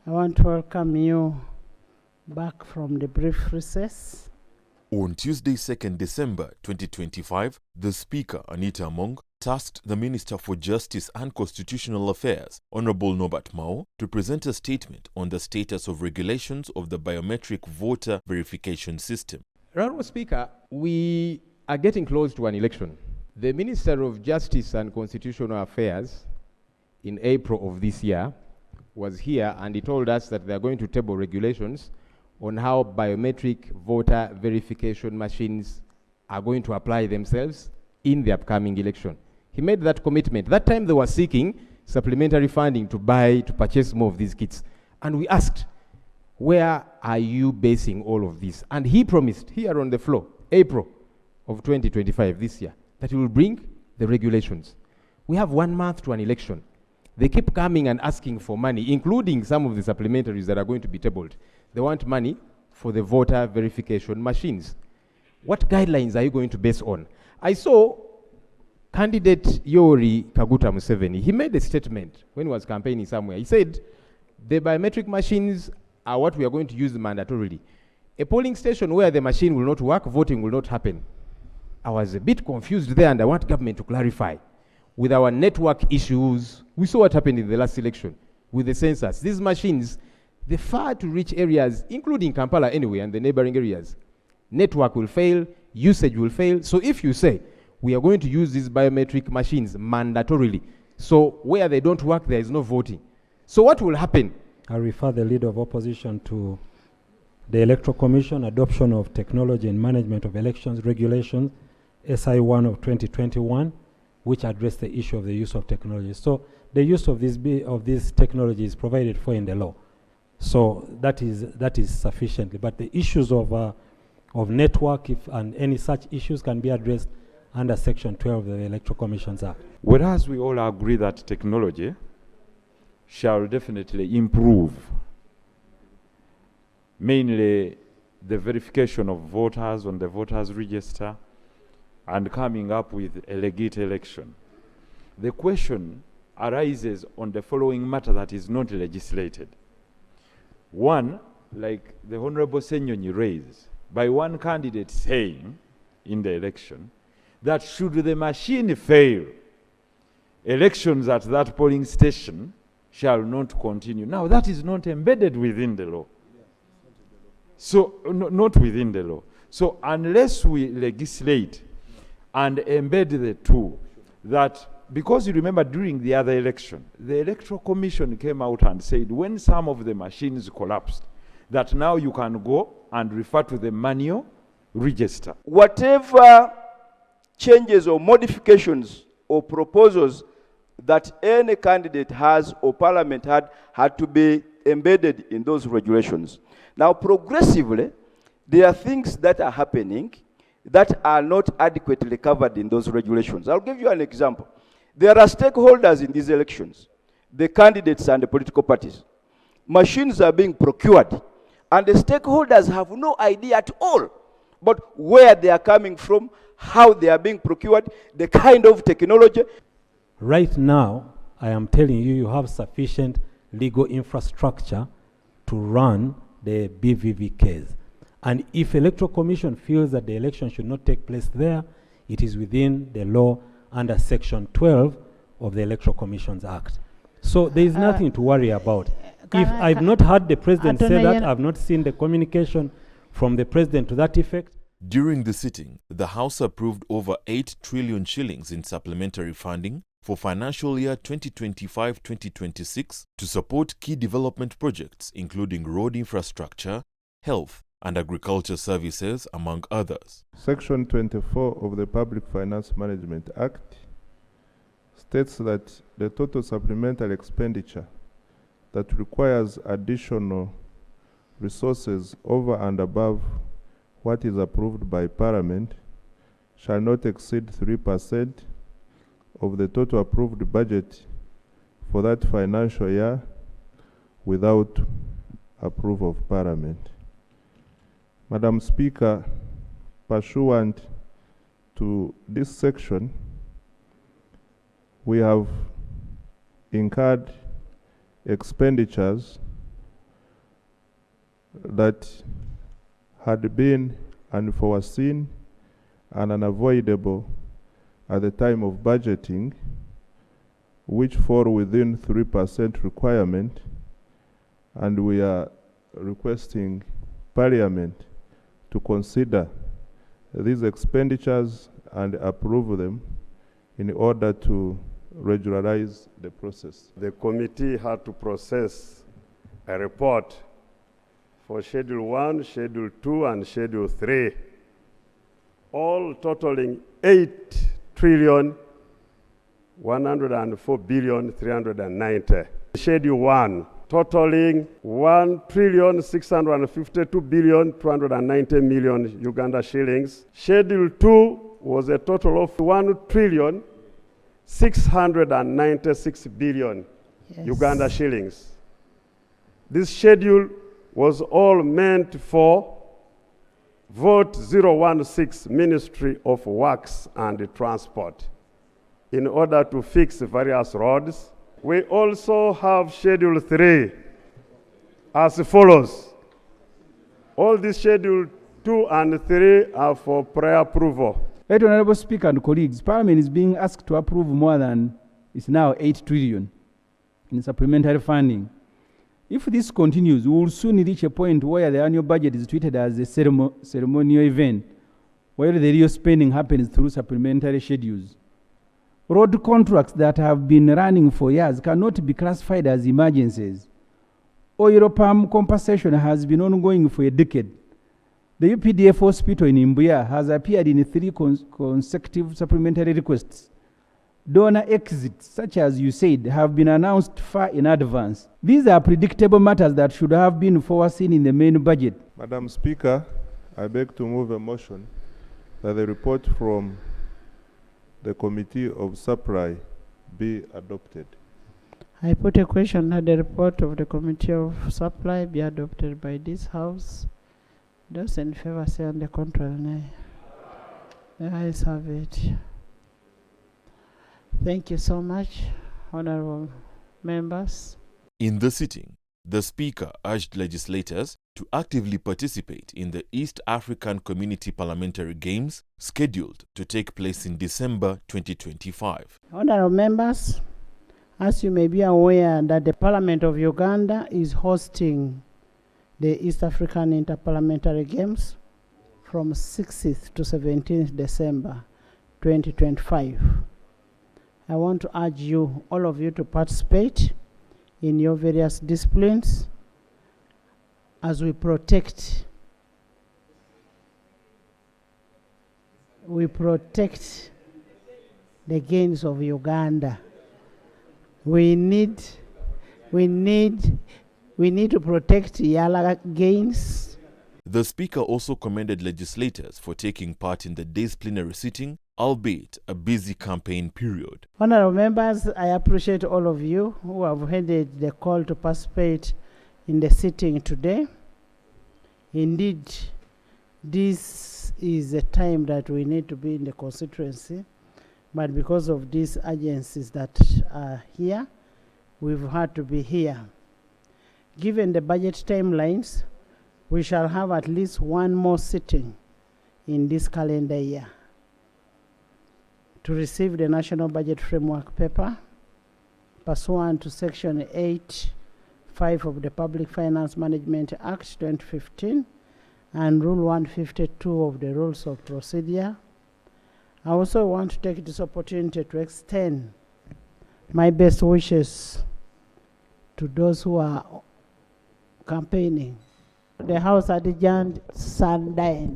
I want to welcome you back from the brief recess. On Tuesday, 2nd December 2025, the Speaker, Anita Among, tasked the Minister for Justice and Constitutional Affairs, Honorable Norbert Mao, to present a statement on the status of regulations of the biometric voter verification system. Honorable Speaker, we are getting close to an election. The Minister of Justice and Constitutional Affairs, in April of this year, was here and he told us that they are going to table regulations on how biometric voter verification machines are going to apply themselves in the upcoming election. He made that commitment. That time they were seeking supplementary funding to purchase more of these kits. And we asked, where are you basing all of this? And he promised here on the floor, April of 2025, this year, that he will bring the regulations. We have 1 month to an election. They keep coming and asking for money, including some of the supplementaries that are going to be tabled. They want money for the voter verification machines. What guidelines are you going to base on? I saw candidate Yoweri Kaguta Museveni. He made a statement when he was campaigning somewhere. He said, the biometric machines are what we are going to use mandatorily. A polling station where the machine will not work, voting will not happen. I was a bit confused there and I want government to clarify. With our network issues, we saw what happened in the last election with the census. These machines, the far to reach areas, including Kampala anyway, and the neighboring areas, network will fail, usage will fail. So if you say, we are going to use these biometric machines mandatorily, so where they don't work, there is no voting. So what will happen? I refer the Leader of Opposition to the Electoral Commission Adoption of Technology and Management of Elections Regulations, SI 1 of 2021, which address the issue of the use of technology. So the use of this technology is provided for in the law. So that is sufficiently. But the issues of network and any such issues can be addressed under Section 12 of the Electoral Commissions Act. Whereas we all agree that technology shall definitely improve, mainly the verification of voters on the voters register, and coming up with a legit election. The question arises on the following matter that is not legislated. One, like the Honorable Senyonyi raised, by one candidate saying in the election that should the machine fail, elections at that polling station shall not continue. Now that is not embedded within the law. So, not within the law. So unless we legislate and embed the two, that, because you remember during the other election, the Electoral Commission came out and said when some of the machines collapsed, that now you can go and refer to the manual register. Whatever changes or modifications or proposals that any candidate has or Parliament had to be embedded in those regulations. Now progressively, there are things that are happening that are not adequately covered in those regulations. I'll give you an example. There are stakeholders in these elections, the candidates and the political parties. Machines are being procured, and the stakeholders have no idea at all but where they are coming from, how they are being procured, the kind of technology. Right now, I am telling you, you have sufficient legal infrastructure to run the BVVKs. And if Electoral Commission feels that the election should not take place there, it is within the law under Section 12 of the Electoral Commissions Act. So there is nothing to worry about. If I've not heard the President say that, I've not seen the communication from the President to that effect. During the sitting, the House approved over 8 trillion shillings in supplementary funding for financial year 2025-2026 to support key development projects including road infrastructure, health, and agriculture services, among others. Section 24 of the Public Finance Management Act states that the total supplementary expenditure that requires additional resources over and above what is approved by Parliament shall not exceed 3% of the total approved budget for that financial year without approval of Parliament. Madam Speaker, pursuant to this section, we have incurred expenditures that had been unforeseen and unavoidable at the time of budgeting, which fall within 3% requirement, and we are requesting Parliament to consider these expenditures and approve them in order to regularize the process. The committee had to process a report for Schedule 1, Schedule 2, and Schedule 3, all totaling 8,104,390. Schedule 1 totaling 1,652,290 Uganda shillings. Schedule 2 was a total of 1,696 billion Uganda shillings. This schedule was all meant for Vote 016, Ministry of Works and Transport, in order to fix various roads. We also have Schedule 3 as follows. All these Schedule 2 and 3 are for prior approval. Right, Honorable Speaker and colleagues, Parliament is being asked to approve more than, it's now 8 trillion in supplementary funding. If this continues, we will soon reach a point where the annual budget is treated as a ceremonial event, while the real spending happens through supplementary schedules. Road contracts that have been running for years cannot be classified as emergencies. Oil palm compensation has been ongoing for a decade. The UPDF hospital in Mbuya has appeared in 3 consecutive supplementary requests. Donor exits, such as you said, have been announced far in advance. These are predictable matters that should have been foreseen in the main budget. Madam Speaker, I beg to move a motion that the report from the Committee of Supply be adopted. I put a question that the report of the Committee of Supply be adopted by this House. Those in favor say on the contrary, nay. The ayes have it. Thank you so much, honorable members. In the sitting, the Speaker urged legislators to actively participate in the East African Community Parliamentary Games scheduled to take place in December 2025. Honorable members, as you may be aware that the Parliament of Uganda is hosting the East African Interparliamentary Games from 6th to 17th December 2025. I want to urge you, all of you, to participate in your various disciplines as we protect the gains of Uganda. We need to protect Yala gains. The Speaker also commended legislators for taking part in the day's plenary sitting, albeit a busy campaign period. Honorable members, I appreciate all of you who have heeded the call to participate in the sitting today. Indeed, this is a time that we need to be in the constituency, but because of these agencies that are here, we've had to be here. Given the budget timelines, we shall have at least one more sitting in this calendar year to receive the National Budget Framework paper pursuant to Section 8(5) of the Public Finance Management Act 2015 and Rule 152 of the Rules of Procedure. I also want to take this opportunity to extend my best wishes to those who are campaigning. The House adjourned Sunday.